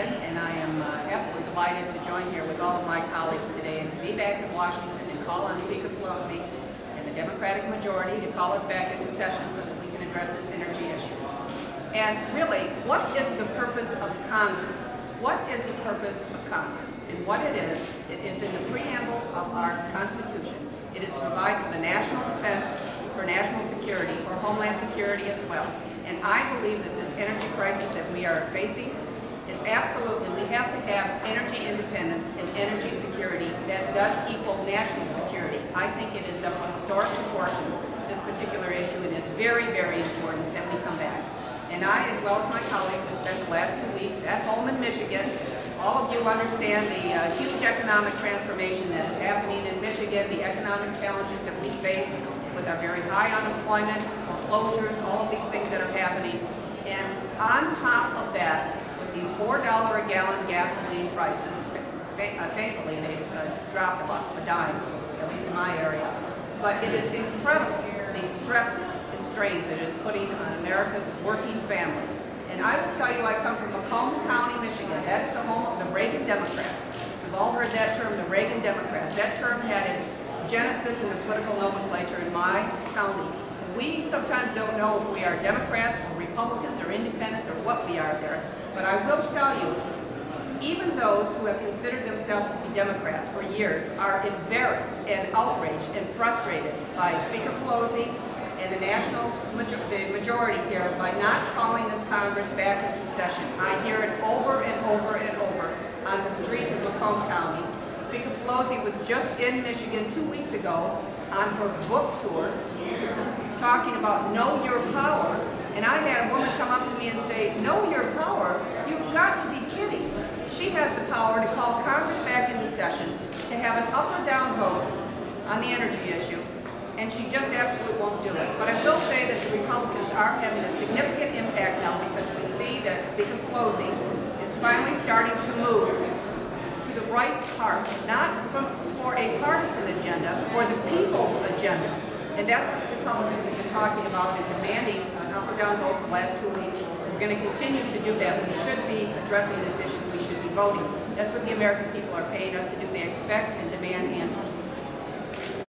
Michigan, and I am absolutely delighted to join here with all of my colleagues today and to be back in Washington and call on Speaker Pelosi and the Democratic majority to call us back into session so that we can address this energy issue. And really, what is the purpose of Congress? What is the purpose of Congress? And what it is in the preamble of our Constitution. It is to provide for the national defense, for national security, for homeland security as well. And I believe that this energy crisis that we are facing is absolutely, we have to have energy independence and energy security that does equal national security. I think it is of historic proportions, this particular issue, and it's very, very important that we come back. And I, as well as my colleagues, have spent the last 2 weeks at home in Michigan. All of you understand the huge economic transformation that is happening in Michigan, the economic challenges that we face with our very high unemployment, foreclosures, all of these things that are happening. And on top of that, with these $4 a gallon gasoline prices, thankfully they dropped about a dime, at least in my area. But it is incredible, the stresses and strains that it's putting on America's working family. And I will tell you, I come from Macomb County, Michigan. That is the home of the Reagan Democrats. We've all heard that term, the Reagan Democrats. That term had its genesis in the political nomenclature in my county. We sometimes don't know if we are Democrats or Republicans or independents or what we are there. But I will tell you, even those who have considered themselves to be Democrats for years are embarrassed and outraged and frustrated by Speaker Pelosi and the majority here by not calling this Congress back into session. I hear it over and over and over on the streets of Macomb County. Speaker Pelosi was just in Michigan 2 weeks ago on her book tour talking about know your power. And I had a woman come up to me and say, know your power? You've got to be kidding. She has the power to call Congress back into session, to have an up or down vote on the energy issue, and she just absolutely won't do it. But I will say that the Republicans are having a significant impact now because we see that Speaker Pelosi is finally starting to move to the right part, not for a partisan agenda, for the people's agenda. And that's what the Republicans have been talking about and demanding an up or down vote for the last 2 weeks. We're going to continue to do that. We should be addressing this issue. We should be voting. That's what the American people are paying us to do. They expect and demand answers.